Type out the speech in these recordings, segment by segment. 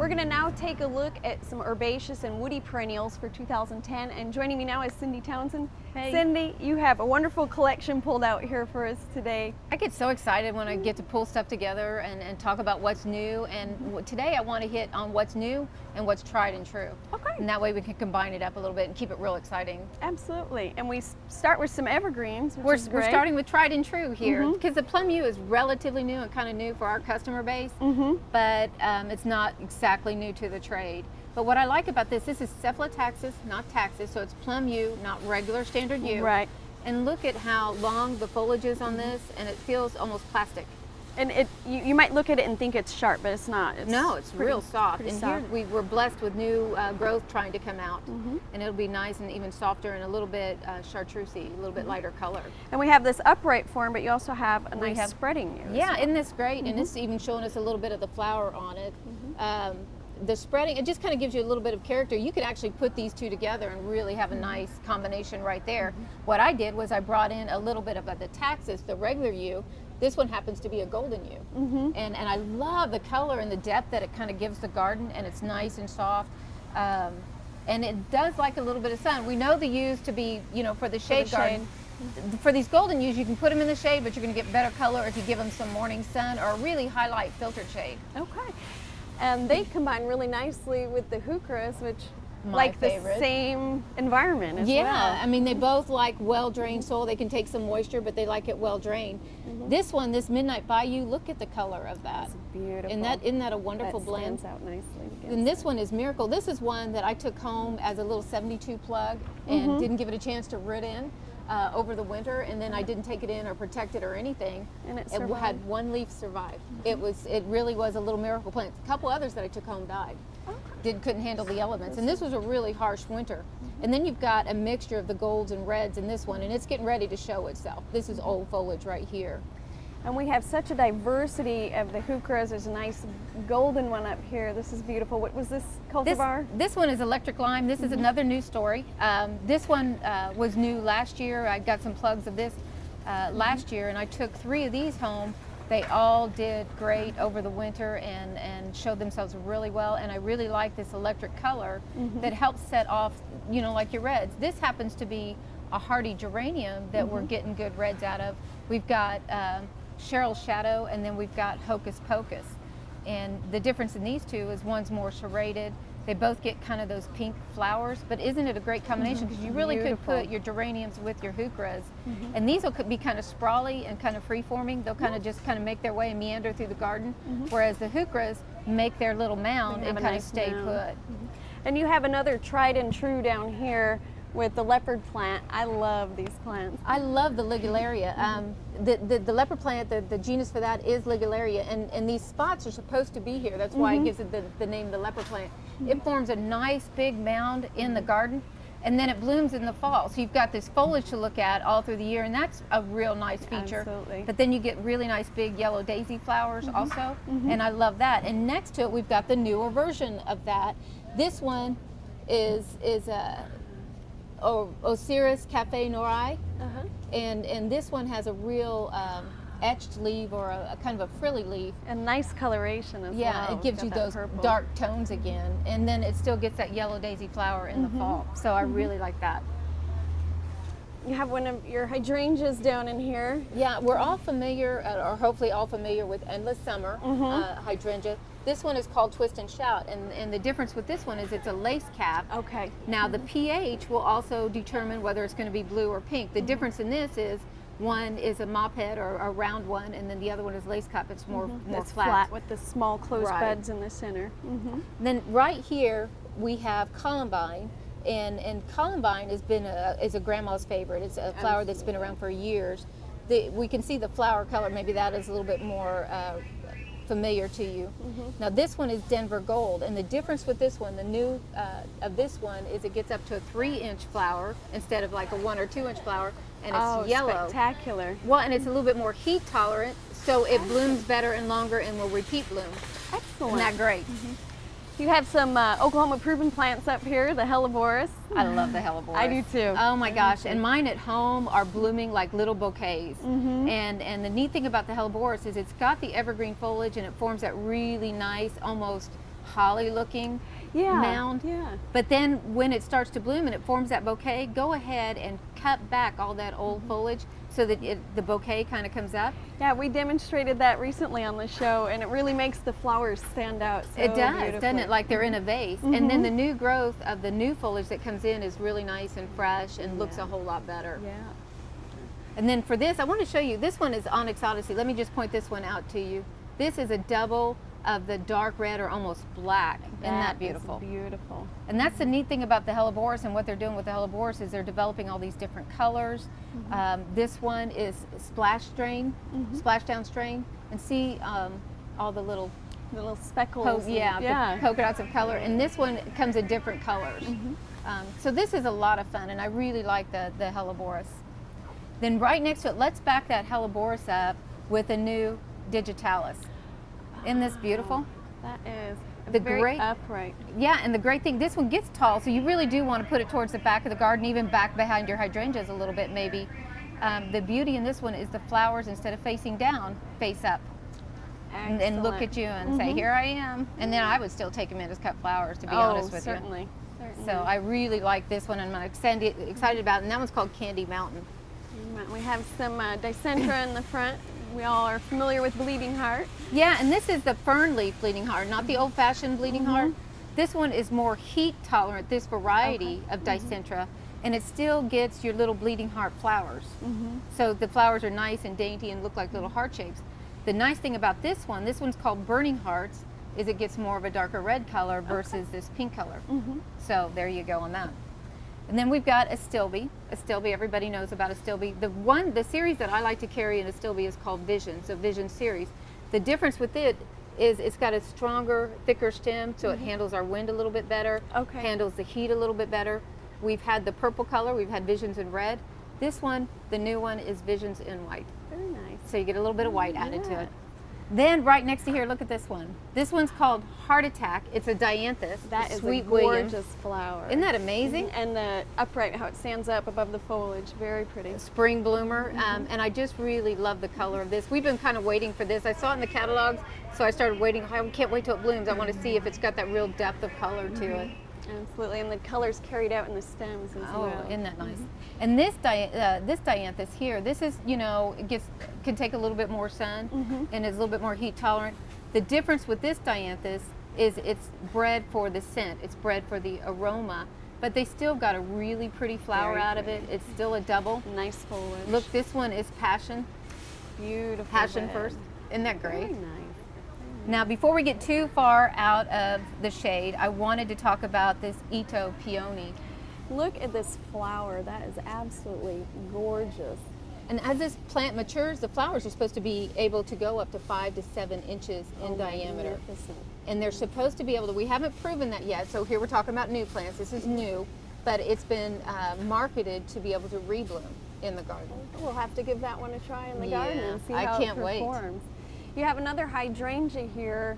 We're going to now take a look at some herbaceous and woody perennials for 2010, and joining me now is Cindy Townsend. Hey. Cindy, you have a wonderful collection pulled out here for us today. I get so excited when I get to pull stuff together and talk about what's new, and today I want to hit on what's new and what's tried and true. Okay. And that way we can combine it up a little bit and keep it real exciting. Absolutely. And we start with some evergreens, which We're is great. starting with tried and true here, because the Plum U is relatively new and kind of new for our customer base, but it's not exactly new to the trade. But what I like about this is Cephalotaxis, not taxus, so it's Plum U, not regular standard U. Right. And look at how long the foliage is on this, and it feels almost plastic. And you might look at it and think it's sharp, but it's not. It's real soft. And soft. here we were blessed with new growth trying to come out, and it'll be nice and even softer and a little bit chartreusey, a little bit lighter color. And we have this upright form, but you also have a nice spreading U. Yeah, isn't this great? And it's even showing us a little bit of the flower on it. The spreading, it just kind of gives you a little bit of character. You could actually put these two together and really have a nice combination right there. What I did was I brought in a little bit of the taxus, the regular U. This one happens to be a golden U. And I love the color and the depth that it kind of gives the garden, and it's nice and soft. And it does like a little bit of sun. We know the U's to be, for the shade garden. For these golden U's, you can put them in the shade, but you're going to get better color if you give them some morning sun or really highlight filtered shade. Okay. And they combine really nicely with the heucheras, which My like favorite. the same environment as well. Yeah, I mean, they both like well-drained soil. They can take some moisture, but they like it well-drained. This one, this Midnight Bayou, look at the color of that. It's beautiful. And isn't that a wonderful blend? Stands out nicely together. And this one is Miracle. This is one that I took home as a little 72 plug and didn't give it a chance to root in over the winter, and then I didn't take it in or protect it or anything. And it It survived. had one leaf survive. It really was a little miracle plant. A couple others that I took home died. Couldn't handle the elements, and this was a really harsh winter. And then you've got a mixture of the golds and reds in this one, and it's getting ready to show itself. This is old foliage right here. And we have such a diversity of the heucheras. There's a nice golden one up here. This is beautiful. What was this cultivar? This one is Electric Lime. This is another new story. This one was new last year. I got some plugs of this last year, and I took 3 of these home. They all did great over the winter and showed themselves really well. And I really like this electric color that helps set off, like your reds. This happens to be a hardy geranium that we're getting good reds out of. We've got Cheryl's Shadow, and then we've got Hocus Pocus. And the difference in these two is one's more serrated. They both get kind of those pink flowers, but isn't it a great combination? Because you really could put your geraniums with your heucheras. And these will be kind of sprawly and kind of free-forming. They'll kind of just kind of make their way and meander through the garden, whereas the heucheras make their little mound and kind of stay put. And you have another tried and true down here with the leopard plant. I love these plants. I love the Ligularia. The leopard plant, the genus for that is Ligularia, and these spots are supposed to be here. That's why it gives it the name the leopard plant. It forms a nice big mound in the garden, and then it blooms in the fall. So you've got this foliage to look at all through the year, and that's a real nice feature. Absolutely. But then you get really nice big yellow daisy flowers also, and I love that. And next to it, we've got the newer version of that. This one is Osiris Cafe Norai, and this one has a real etched leaf or a kind of a frilly leaf. And nice coloration as well. Yeah, it gives you those dark tones again, and then it still gets that yellow daisy flower in the fall. So I really like that. You have one of your hydrangeas down in here. Yeah, we're all familiar, or hopefully all familiar with Endless Summer hydrangea. This one is called Twist and Shout, and the difference with this one is it's a lace cap. Okay. Now the pH will also determine whether it's going to be blue or pink. The difference in this is one is a mop head or a round one, and then the other one is lace cap. It's more It's flat. with the small closed buds in the center. Then right here we have Columbine, and Columbine is a grandma's favorite. It's a flower that's been around for years. We can see the flower color. Maybe that is a little bit more familiar to you. Now this one is Denver Gold, and the difference with this one, the new of this one, is it gets up to a 3-inch flower instead of like a 1 or 2-inch flower, and it's yellow. Spectacular. Well, and it's a little bit more heat tolerant, so it blooms better and longer and will repeat bloom. Excellent. Isn't that great? You have some Oklahoma proven plants up here, the Helleborus. I love the Helleborus. I do too. Oh my gosh, and mine at home are blooming like little bouquets. And the neat thing about the Helleborus is it's got the evergreen foliage and it forms that really nice, almost holly looking Yeah. mound. Yeah. But then when it starts to bloom and it forms that bouquet, go ahead and cut back all that old foliage so that the bouquet kind of comes up. Yeah, we demonstrated that recently on the show, and it really makes the flowers stand out so It does, beautifully. doesn't it? Like they're in a vase. And then the new growth of the new foliage that comes in is really nice and fresh and looks a whole lot better. Yeah. And then for this, I want to show you, this one is Onyx Odyssey. Let me just point this one out to you. This is a double of the dark red or almost black. Isn't that beautiful? Is beautiful. And that's the neat thing about the Helleborus, and what they're doing with the Helleborus is they're developing all these different colors. This one is splashdown strain, and see all the little The little speckles. the polka dots of color. And this one comes in different colors. So this is a lot of fun, and I really like the Helleborus. Then right next to it, let's back that Helleborus up with a new Digitalis. Isn't this beautiful? That is The very great- upright. Yeah, and the great thing, this one gets tall, so you really do want to put it towards the back of the garden, even back behind your hydrangeas a little bit maybe. The beauty in this one is the flowers, instead of facing down, face up. And look at you and say, here I am. And then I would still take them in as cut flowers, to be honest with certainly. you. Certainly. So I really like this one, and I'm excited about it. And that one's called Candy Mountain. We have some dicentra in the front. We all are familiar with bleeding heart. Yeah, and this is the fern leaf bleeding heart, not the old-fashioned bleeding heart. This one is more heat tolerant, this variety of dicentra, and it still gets your little bleeding heart flowers. So the flowers are nice and dainty and look like little heart shapes. The nice thing about this one's called Burning Hearts, is it gets more of a darker red color versus this pink color. So there you go on that. And then we've got Astilbe. Astilbe, everybody knows about Astilbe. The series that I like to carry in Astilbe is called Vision, so Vision series. The difference with it is it's got a stronger, thicker stem, so it handles our wind a little bit better, handles the heat a little bit better. We've had the purple color, we've had Visions in red. This one, the new one, is Visions in white. Very nice. So you get a little bit of white added to it. Then right next to here, look at this one. This one's called Heart Attack. It's a dianthus. That is Sweet a William. gorgeous flower. Isn't that amazing? And the upright, how it stands up above the foliage, very pretty. Spring bloomer, and I just really love the color of this. We've been kind of waiting for this. I saw it in the catalogs, so I started waiting. I can't wait till it blooms. I want to see if it's got that real depth of color to it. Absolutely, and the colors carried out in the stems as well. Oh, isn't that nice? And this dianthus here, this is, it can take a little bit more sun and is a little bit more heat tolerant. The difference with this dianthus is it's bred for the scent, it's bred for the aroma, but they still got a really pretty flower Very out of pretty. it. It's still a double. Nice foliage. Look, this one is Passion. Beautiful. Passion bed. first. Isn't that great? Very nice. Now, before we get too far out of the shade, I wanted to talk about this Ito Peony. Look at this flower. That is absolutely gorgeous. And as this plant matures, the flowers are supposed to be able to go up to 5 to 7 inches in diameter. Magnificent. And they're supposed to be able to, we haven't proven that yet, so here we're talking about new plants. This is new, but it's been marketed to be able to rebloom in the garden. We'll have to give that one a try in the Yeah, garden and see I how can't it wait. performs. You have another hydrangea here,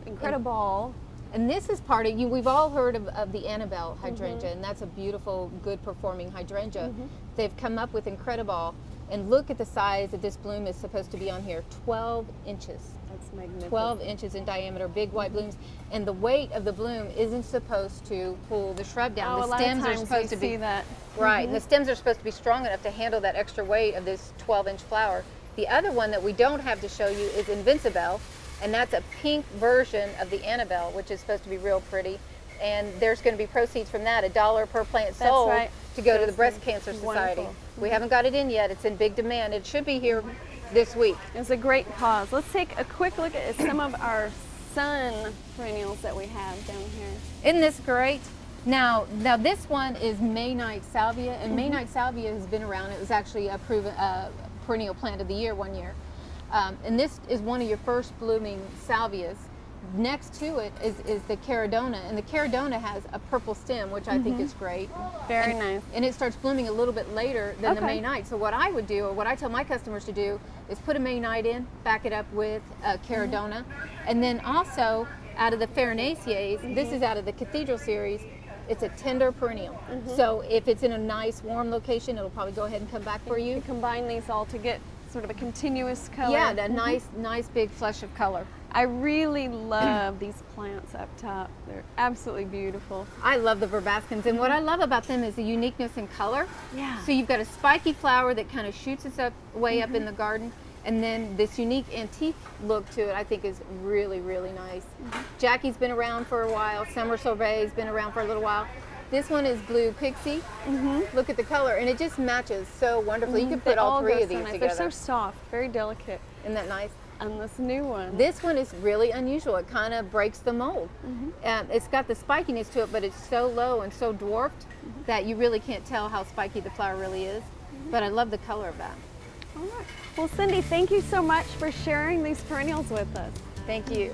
Incredible. And this is part of, we've all heard of the Annabelle hydrangea, and that's a beautiful, good performing hydrangea. They've come up with Incredible, and look at the size that this bloom is supposed to be on here, 12 inches. That's magnificent. 12 inches in diameter, big white blooms, and the weight of the bloom isn't supposed to pull the shrub down. Oh, The a lot stems of are times supposed we to be see that. right, and the stems are supposed to be strong enough to handle that extra weight of this 12-inch flower. The other one that we don't have to show you is Invincibelle, and that's a pink version of the Annabelle, which is supposed to be real pretty. And there's going to be proceeds from that, $1 per plant That's sold, right. to go to the That's Breast right. Cancer Society. Wonderful. We haven't got it in yet. It's in big demand. It should be here this week. It's a great cause. Let's take a quick look at some of our sun perennials that we have down here. Isn't this great? Now this one is May-Night Salvia, and May-Night Salvia has been around. It was actually a proven perennial plant of the year one year. And this is one of your first blooming salvias. Next to it is the Caradona, and the Caradona has a purple stem, which I think is great. Very And- nice. And it starts blooming a little bit later than the Okay. May-Night. So what I would do, or what I tell my customers to do, is put a May-Night in, back it up with Caradona, and then also out of the Farinaceae, this is out of the Cathedral series, it's a tender perennial. So if it's in a nice warm location, it'll probably go ahead and come back for you. You combine these all to get sort of a continuous color. Yeah, that nice big flush of color. I really love these plants up top. They're absolutely beautiful. I love the verbascums, and what I love about them is the uniqueness in color. Yeah. So you've got a spiky flower that kind of shoots its way up in the garden, and then this unique antique look to it I think is really, really nice. Jackie's been around for a while. Summer Sorbet's been around for a little while. This one is blue Pixie. Look at the color, and it just matches so wonderfully. You could put all three of these together. They're so soft, very delicate. Isn't that nice? And this new one. This one is really unusual. It kind of breaks the mold. It's got the spikiness to it, but it's so low and so dwarfed that you really can't tell how spiky the flower really is. But I love the color of that. All right. Well, Cindy, thank you so much for sharing these perennials with us. Thank you.